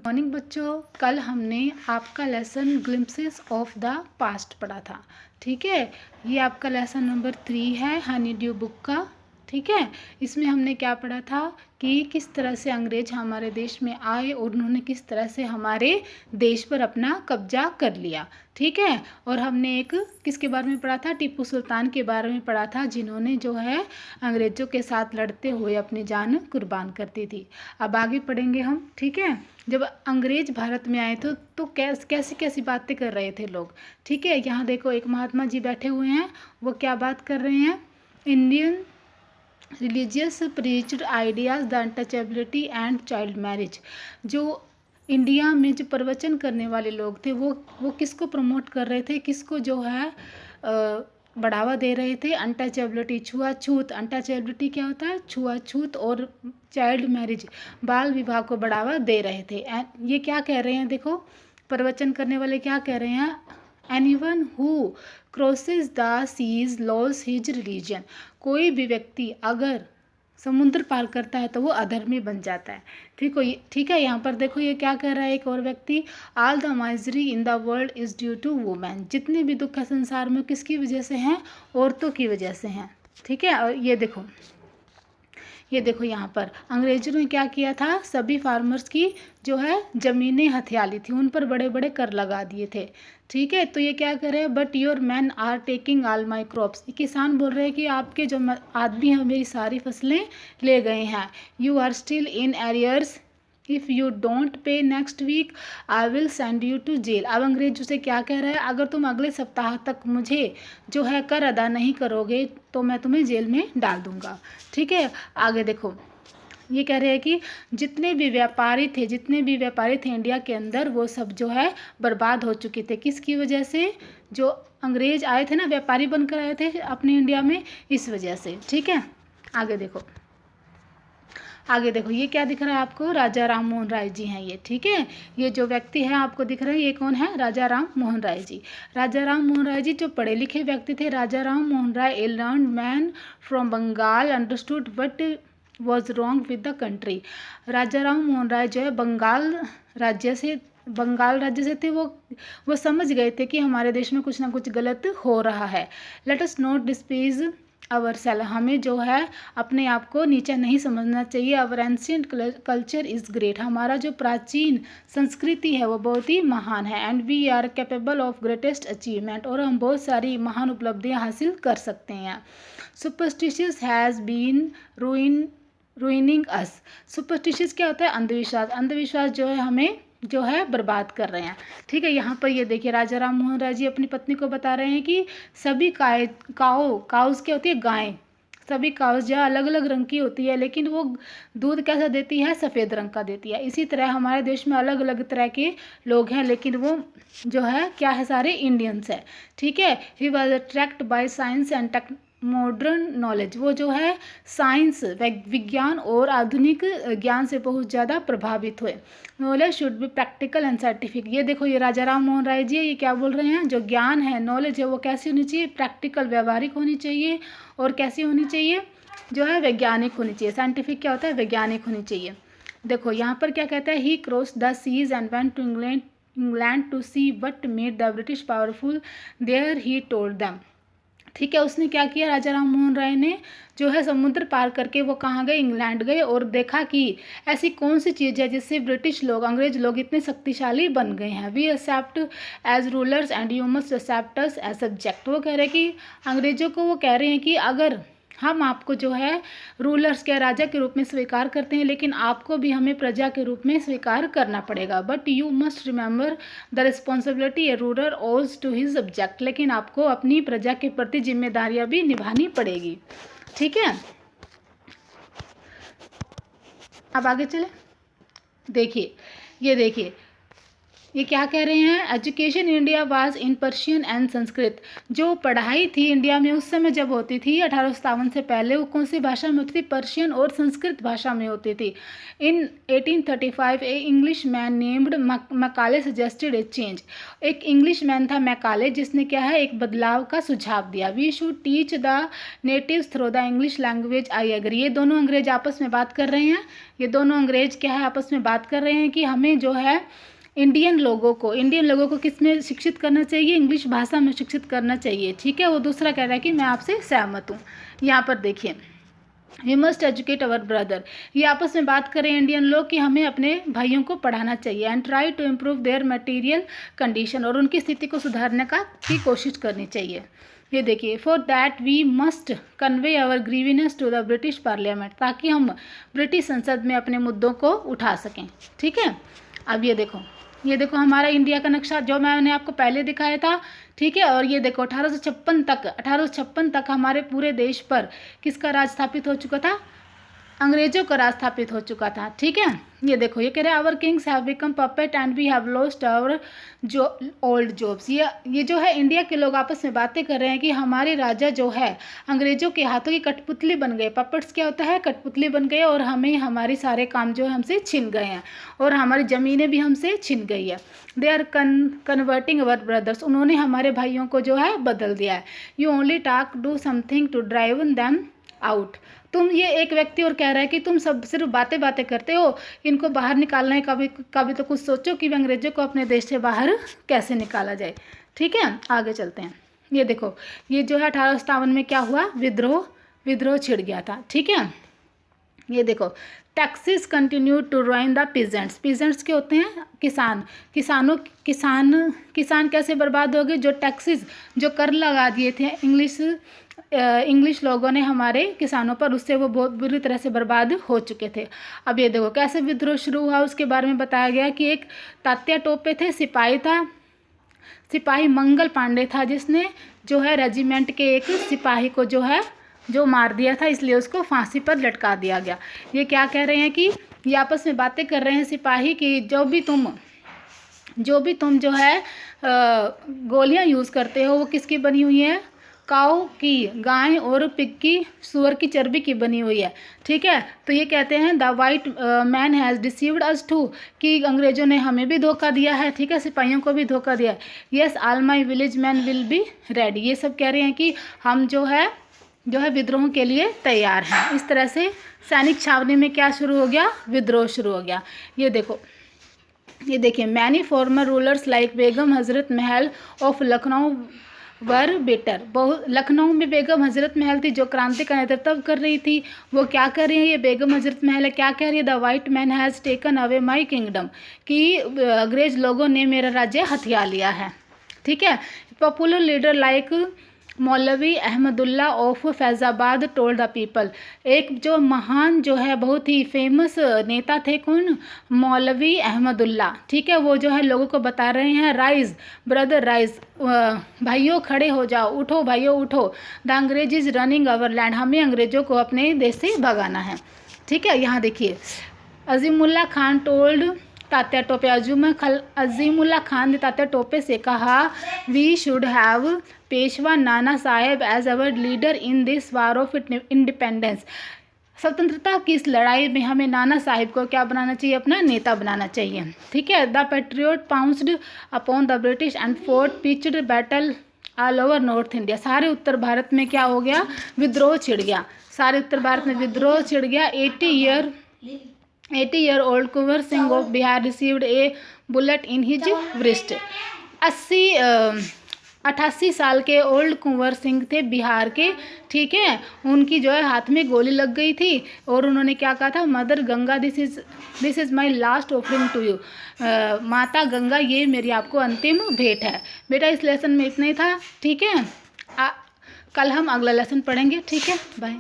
Morning बच्चों, कल हमने आपका lesson glimpses of the past पढ़ा था। ठीक है, ये आपका लेसन नंबर 3 है हनी ड्यू बुक का। ठीक है, इसमें हमने क्या पढ़ा था कि किस तरह से अंग्रेज हमारे देश में आए और उन्होंने किस तरह से हमारे देश पर अपना कब्जा कर लिया। ठीक है, और हमने एक किसके बारे में पढ़ा था, टीपू सुल्तान के बारे में पढ़ा था, जिन्होंने जो है अंग्रेज़ों के साथ लड़ते हुए अपनी जान कुर्बान करती थी। अब आगे पढ़ेंगे हम। ठीक है, जब अंग्रेज भारत में आए थे तो कैसी कैसी बातें कर रहे थे लोग। ठीक है, यहाँ देखो एक महात्मा जी बैठे हुए हैं, वो क्या बात कर रहे हैं, Indian religious preached ideas the untouchability and child marriage. जो इंडिया में जो प्रवचन करने वाले लोग थे वो किसको प्रमोट कर रहे थे, किसको जो है बढ़ावा दे रहे थे, अनटचेबिलिटी, छुआछूत। अनटचेबिलिटी क्या होता है, छुआछूत, और चाइल्ड मैरिज, बाल विवाह को बढ़ावा दे रहे थे। ये क्या कह रहे हैं, देखो प्रवचन करने वाले क्या कह रहे हैं, anyone who crosses the seas loss his religion. कोई भी व्यक्ति अगर समुद्र पार करता है तो वो अधर्मी बन जाता है। ठीक है, यहाँ पर देखो ये क्या कह रहा है एक और व्यक्ति, all the misery in the world is due to women. जितने भी दुख है संसार में किसकी वजह से हैं, औरतों की वजह से हैं। ठीक है, और ये देखो यहाँ पर अंग्रेजों ने क्या किया था, सभी फार्मर्स की जो है ज़मीनें हथिया ली थी, उन पर बड़े बड़े कर लगा दिए थे। ठीक है, तो ये क्या कर रहे हैं, but your man are taking all my crops. किसान बोल रहे हैं कि आपके जो आदमी हैं मेरी सारी फसलें ले गए हैं। You are still in arrears, if you don't pay next week I will send you to jail. अब अंग्रेज उसे क्या कह रहा है, अगर तुम अगले सप्ताह तक मुझे जो है कर अदा नहीं करोगे तो मैं तुम्हें जेल में डाल दूंगा। ठीक है, आगे देखो ये कह रहे हैं कि जितने भी व्यापारी थे इंडिया के अंदर, वो सब जो है बर्बाद हो चुके थे। किसकी वजह से, जो अंग्रेज आए थे ना, व्यापारी बनकर आए थे अपने इंडिया में, इस वजह से। ठीक है, आगे देखो ये क्या दिख रहा है आपको, राजा राम मोहन राय जी हैं ये। ठीक है, ये जो व्यक्ति है आपको दिख रहे हैं, ये कौन है, राजा राम मोहन राय जी। राजा राम मोहन राय जी जो पढ़े लिखे व्यक्ति थे। Raja Ram Mohan Roy, a learned man from Bengal, understood what was wrong with the country. Raja Ram Mohan Roy जो है बंगाल राज्य से थे। वो समझ गए थे कि हमारे देश में कुछ ना कुछ गलत हो रहा है। Let us not despise our self, हमें जो है अपने आप को नीचा नहीं समझना चाहिए। अवर एंशियंट कल्चर इज़ ग्रेट, हमारा जो प्राचीन संस्कृति है वो बहुत ही महान है। And we are capable of greatest achievement, और हम बहुत सारी महान उपलब्धियां हासिल कर सकते हैं। Superstitious has been ruining us. Superstitious क्या होता है, अंधविश्वास। अंधविश्वास जो है हमें जो है बर्बाद कर रहे हैं। ठीक है, यहाँ पर ये देखिए राजा राम मोहन राय जी अपनी पत्नी को बता रहे हैं कि सभी काउस क्या होती है, गायें, सभी काउस जो अलग अलग रंग की होती है, लेकिन वो दूध कैसा देती है, सफ़ेद रंग का देती है। इसी तरह हमारे देश में अलग अलग तरह के लोग हैं, लेकिन वो जो है क्या है, सारे इंडियंस है। ठीक है, he was attract by science and modern knowledge. वो जो है साइंस, विज्ञान और आधुनिक ज्ञान से बहुत ज़्यादा प्रभावित हुए। Knowledge should be practical and scientific. ये देखो ये राजा राम मोहन राय जी ये क्या बोल रहे हैं, जो ज्ञान है, नॉलेज है, वो कैसी होनी चाहिए, प्रैक्टिकल, व्यवहारिक होनी चाहिए, और कैसी होनी चाहिए, जो है वैज्ञानिक होनी चाहिए। साइंटिफिक क्या होता है, वैज्ञानिक होनी चाहिए। देखो यहाँ पर क्या कहता है, he cross the seas and went to England to see what made the British powerful there he told them. ठीक है, उसने क्या किया, राजा राम मोहन राय ने जो है समुद्र पार करके वो कहाँ गए, इंग्लैंड गए, और देखा कि ऐसी कौन सी चीज़ है जिससे ब्रिटिश लोग, अंग्रेज लोग इतने शक्तिशाली बन गए हैं। We accept as rulers and you must accept us as subject. वो कह रहे हैं कि अंग्रेजों को वो कह रहे हैं कि अगर हम आपको जो है रूलर्स के, राजा के रूप में स्वीकार करते हैं, लेकिन आपको भी हमें प्रजा के रूप में स्वीकार करना पड़ेगा। But you must remember the responsibility A ruler ओज टू हिज सब्जेक्ट। लेकिन आपको अपनी प्रजा के प्रति जिम्मेदारियां भी निभानी पड़ेगी। ठीक है, अब आगे चले, देखिए ये देखिए ये क्या कह रहे हैं, education India was in Persian and Sanskrit. जो पढ़ाई थी इंडिया में उस समय जब होती थी 1857 से पहले, वो कौन सी भाषा में होती थी, पर्शियन और संस्कृत भाषा में होती थी। In 1835 a English man named Macaulay suggested a change. एक इंग्लिश मैन था मैकाले, जिसने क्या है, एक बदलाव का सुझाव दिया। We should teach the natives through the English language, I agree. ये दोनों अंग्रेज आपस में बात कर रहे हैं, ये दोनों अंग्रेज क्या है, आपस में बात कर रहे हैं कि हमें जो है इंडियन लोगों को किस में शिक्षित करना चाहिए, इंग्लिश भाषा में शिक्षित करना चाहिए, ठीक है। वो दूसरा कह रहा है कि मैं आपसे सहमत हूँ। यहाँ पर देखिए, we must educate our brother. ये आपस में बात करें इंडियन लोग कि हमें अपने भाइयों को पढ़ाना चाहिए। And try to improve their material condition, और उनकी स्थिति को सुधारने की कोशिश करनी चाहिए। ये देखिए, for that we must convey our grievance to the British parliament, ताकि हम ब्रिटिश संसद में अपने मुद्दों को उठा सकें, ठीक है। अब ये देखो हमारा इंडिया का नक्शा जो मैंने आपको पहले दिखाया था, ठीक है। और ये देखो 1856 तक हमारे पूरे देश पर किसका राज स्थापित हो चुका था, अंग्रेजों का राज स्थापित हो चुका था, ठीक है। ये देखो, ये कह रहे हैं our kings have become puppet and we have lost our जो ओल्ड जॉब्स। ये जो है इंडिया के लोग आपस में बातें कर रहे हैं कि हमारे राजा जो है अंग्रेजों के हाथों की कठपुतली बन गए। पपेट्स क्या होता है, कठपुतली बन गए, और हमें हमारे सारे काम जो है हमसे छिन गए हैं, और हमारी ज़मीनें भी हमसे छिन गई है। They are converting our brothers, उन्होंने हमारे भाइयों को जो है बदल दिया है। You only talk do something to drive them out. तुम, ये एक व्यक्ति और कह रहा है कि तुम सब सिर्फ बातें करते हो, इनको बाहर निकालना है, कभी तो कुछ सोचो कि अंग्रेजों को अपने देश से बाहर कैसे निकाला जाए, ठीक है। आगे चलते हैं। ये देखो, ये जो है 1857 में क्या हुआ, विद्रोह छिड़ गया था, ठीक है। ये देखो, taxes continue to ruin the peasants. Peasants के होते हैं किसान कैसे बर्बाद हो गए, जो टैक्सेस, जो कर लगा दिए थे इंग्लिश लोगों ने हमारे किसानों पर, उससे वो बहुत बुरी तरह से बर्बाद हो चुके थे। अब ये देखो कैसे विद्रोह शुरू हुआ, उसके बारे में बताया गया कि एक तात्या टोपे थे, सिपाही मंगल पांडे था, जिसने जो है रेजिमेंट के एक सिपाही को जो मार दिया था, इसलिए उसको फांसी पर लटका दिया गया। ये क्या कह रहे हैं कि ये आपस में बातें कर रहे हैं सिपाही कि जो भी तुम जो है गोलियां यूज़ करते हो वो किसकी बनी हुई है, काऊ की, गाय और पिग की, सुअर की चर्बी की बनी हुई है, ठीक है। तो ये कहते हैं the white man has deceived us too, कि अंग्रेजों ने हमें भी धोखा दिया है, ठीक है, सिपाहियों को भी धोखा दिया है। Yes all my village man will be ready. ये सब कह रहे हैं कि हम जो है विद्रोह के लिए तैयार हैं। इस तरह से सैनिक छावनी में क्या शुरू हो गया, विद्रोह शुरू हो गया। ये देखिए, many farmer rulers like Begum Hazrat Mahal of Lucknow were better. Lucknow में बेगम हजरत महल थी जो क्रांति का नेतृत्व कर रही थी। वो क्या कर रही है, ये बेगम हजरत महल है, क्या कह रही है, the white man has taken away my kingdom, कि अंग्रेज लोगों ने मेरा राज्य हथिया लिया है, ठीक है। पॉपुलर लीडर लाइक मौलवी Ahmadullah of Faizabad told the people. एक जो महान जो है बहुत ही फेमस नेता थे, कौन, मौलवी अहमदुल्ला, ठीक है। वो जो है लोगों को बता रहे हैं, राइज ब्रदर राइज, भाइयों खड़े हो जाओ, उठो भाइयों उठो, द अंग्रेज इज रनिंग अवर लैंड, हमें अंग्रेजों को अपने देश से भगाना है, ठीक है। यहाँ देखिए, अजीमुल्ला खान टोल्ड तात्या टोपे, अजीमुल्ला खान ने तात्या टोपे से कहा, we should have Peshwa Nana Sahib as our leader in this war of independence. स्वतंत्रता की इस लड़ाई में हमें नाना साहिब को क्या बनाना चाहिए, अपना नेता बनाना चाहिए, ठीक है। The patriot pounced upon the British and fort pitched battle all over north India. सारे उत्तर भारत में क्या हो गया, विद्रोह छिड़ गया, सारे उत्तर भारत में विद्रोह छिड़ गया। 80-year-old Kunwar Singh of Bihar received A bullet in his wrist. 88 साल के ओल्ड कुंवर सिंह थे बिहार के, ठीक है। उनकी जो है हाथ में गोली लग गई थी, और उन्होंने क्या कहा था, mother Ganga this is my last offering to you. माता गंगा, ये मेरी आपको अंतिम भेंट है। बेटा इस लेसन में इतना ही था, ठीक है। कल हम अगला लेसन पढ़ेंगे, ठीक है। बाय।